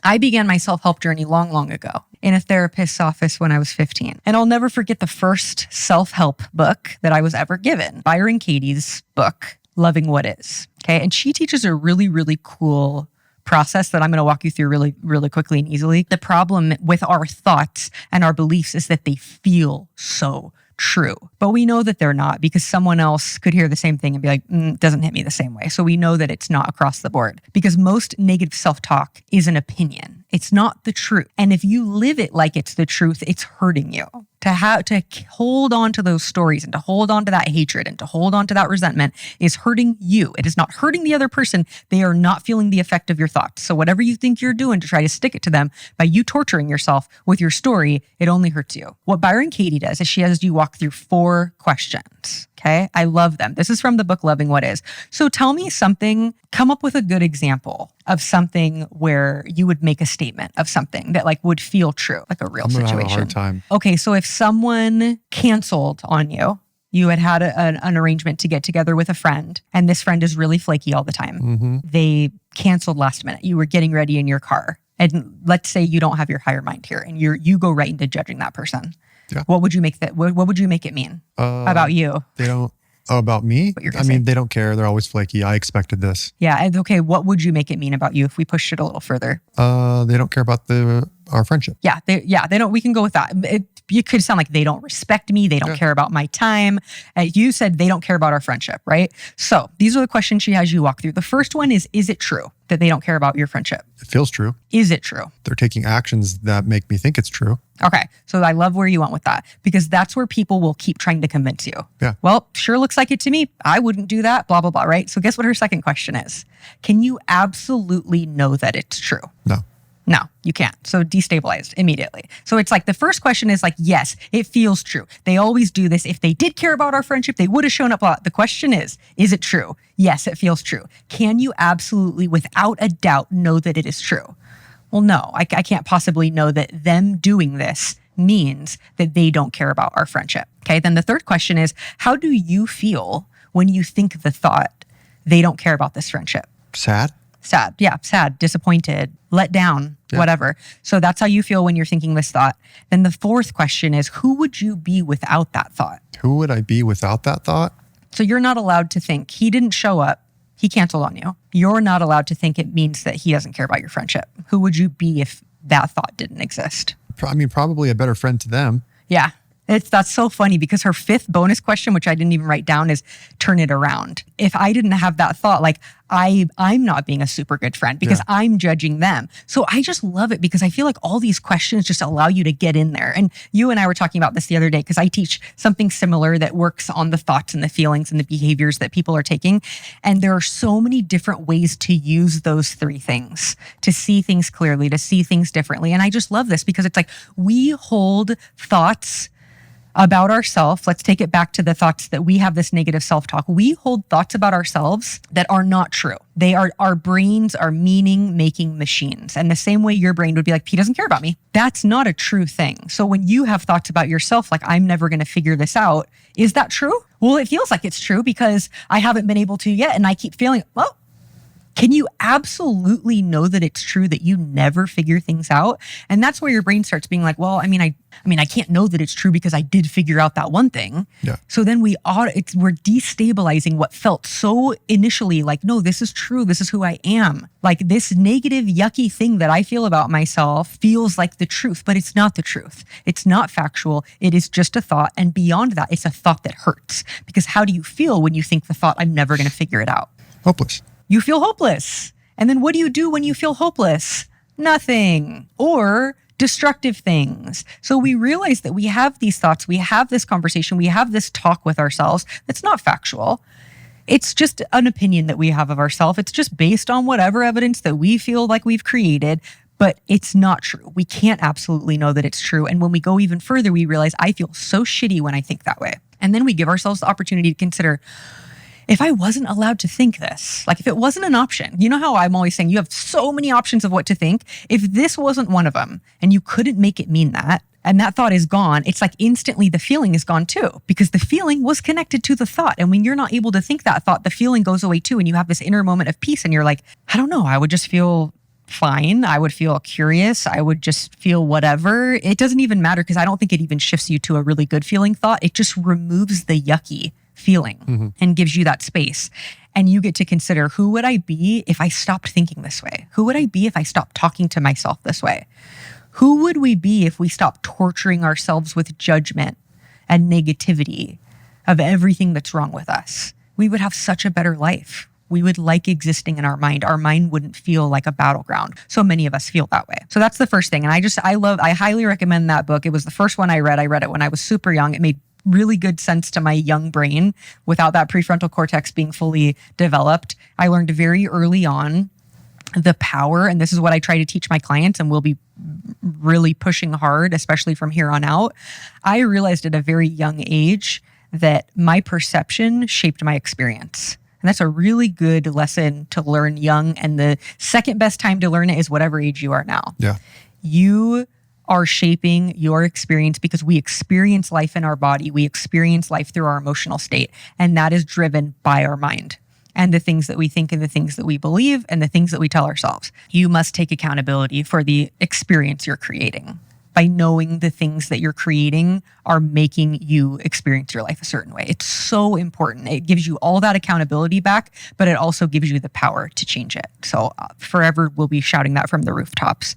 I began my self-help journey long, long ago in a therapist's office when I was 15. And I'll never forget the first self-help book that I was ever given, Byron Katie's book, Loving What Is. Okay. And she teaches a really, really cool process that I'm going to walk you through really, really quickly and easily. The problem with our thoughts and our beliefs is that they feel so true, but we know that they're not because someone else could hear the same thing and be like, doesn't hit me the same way. So we know that it's not across the board because most negative self-talk is an opinion. It's not the truth. And if you live it like it's the truth, it's hurting you. To hold on to those stories and to hold on to that hatred and to hold on to that resentment is hurting you. It is not hurting the other person. They are not feeling the effect of your thoughts. So whatever you think you're doing to try to stick it to them by you torturing yourself with your story, it only hurts you. What Byron Katie does is she has you walk through 4 questions. Okay. I love them. This is from the book, Loving What Is. So tell me something, come up with a good example of something where you would make a statement of something that like would feel true, like a real situation. I'm gonna have a hard time. Okay. So if someone canceled on you, you had an arrangement to get together with a friend and this friend is really flaky all the time. Mm-hmm. They canceled last minute. You were getting ready in your car. And let's say you don't have your higher mind here and you go right into judging that person. Yeah. What would you make what would you make it mean about you? They don't. Oh, about me? I mean, they don't care. They're always flaky. I expected this. Yeah. And okay. What would you make it mean about you if we pushed it a little further? They don't care about our friendship. Yeah. They don't. We can go with that. You could sound like they don't respect me. They don't care about my time. You said they don't care about our friendship, right? So these are the questions she has you walk through. The first one is it true that they don't care about your friendship? It feels true. Is it true? They're taking actions that make me think it's true. Okay. So I love where you went with that because that's where people will keep trying to convince you. Yeah. Well, sure looks like it to me. I wouldn't do that, blah, blah, blah, right? So guess what her second question is? Can you absolutely know that it's true? No. No, you can't. So destabilized immediately. So it's like the first question is like, yes, it feels true. They always do this. If they did care about our friendship, they would have shown up a lot. The question is it true? Yes, it feels true. Can you absolutely, without a doubt, know that it is true? Well, no, I can't possibly know that them doing this means that they don't care about our friendship. Okay, then the third question is, how do you feel when you think the thought, they don't care about this friendship? Sad. Yeah, sad, disappointed, let down, whatever. So that's how you feel when you're thinking this thought. Then the fourth question is, who would you be without that thought? Who would I be without that thought? So you're not allowed to think he didn't show up, he canceled on you. You're not allowed to think it means that he doesn't care about your friendship. Who would you be if that thought didn't exist? I mean, probably a better friend to them. Yeah. That's so funny because her fifth bonus question, which I didn't even write down, is turn it around. If I didn't have that thought, like I'm not being a super good friend because I'm judging them. So I just love it because I feel like all these questions just allow you to get in there. And you and I were talking about this the other day because I teach something similar that works on the thoughts and the feelings and the behaviors that people are taking. And there are so many different ways to use those 3 things, to see things clearly, to see things differently. And I just love this because it's like we hold thoughts about ourselves. Let's take it back to the thoughts that we have this negative self-talk. We hold thoughts about ourselves that are not true. They are, our brains are meaning-making machines. And the same way your brain would be like, he doesn't care about me. That's not a true thing. So when you have thoughts about yourself, like, I'm never going to figure this out, is that true? Well, it feels like it's true because I haven't been able to yet. And I keep feeling, well, can you absolutely know that it's true that you never figure things out? And that's where your brain starts being like, well, I mean, I can't know that it's true because I did figure out that one thing. Yeah. So then we're destabilizing what felt so initially like, no, this is true. This is who I am. Like this negative, yucky thing that I feel about myself feels like the truth, but it's not the truth. It's not factual. It is just a thought. And beyond that, it's a thought that hurts. Because how do you feel when you think the thought, I'm never going to figure it out? Hopeless. You feel hopeless. And then what do you do when you feel hopeless? Nothing. Or destructive things. So we realize that we have these thoughts, we have this conversation, we have this talk with ourselves that's not factual. It's just an opinion that we have of ourselves. It's just based on whatever evidence that we feel like we've created, but it's not true. We can't absolutely know that it's true. And when we go even further, we realize I feel so shitty when I think that way. And then we give ourselves the opportunity to consider, if I wasn't allowed to think this, like if it wasn't an option, you know how I'm always saying you have so many options of what to think. If this wasn't one of them and you couldn't make it mean that, and that thought is gone, it's like instantly the feeling is gone too, because the feeling was connected to the thought. And when you're not able to think that thought, the feeling goes away too. And you have this inner moment of peace and you're like, I don't know, I would just feel fine. I would feel curious. I would just feel whatever. It doesn't even matter because I don't think it even shifts you to a really good feeling thought. It just removes the yucky feeling and gives you that space. And you get to consider, who would I be if I stopped thinking this way? Who would I be if I stopped talking to myself this way? Who would we be if we stopped torturing ourselves with judgment and negativity of everything that's wrong with us? We would have such a better life. We would like existing in our mind. Our mind wouldn't feel like a battleground. So many of us feel that way. So that's the first thing. And I highly recommend that book. It was the first one I read. I read it when I was super young. It made really good sense to my young brain without that prefrontal cortex being fully developed. I learned very early on the power, and this is what I try to teach my clients and will be really pushing hard, especially from here on out. I realized at a very young age that my perception shaped my experience. And that's a really good lesson to learn young. And the second best time to learn it is whatever age you are now. Yeah. You are shaping your experience because we experience life in our body. We experience life through our emotional state. And that is driven by our mind and the things that we think and the things that we believe and the things that we tell ourselves. You must take accountability for the experience you're creating by knowing the things that you're creating are making you experience your life a certain way. It's so important. It gives you all that accountability back, but it also gives you the power to change it. So forever we'll be shouting that from the rooftops.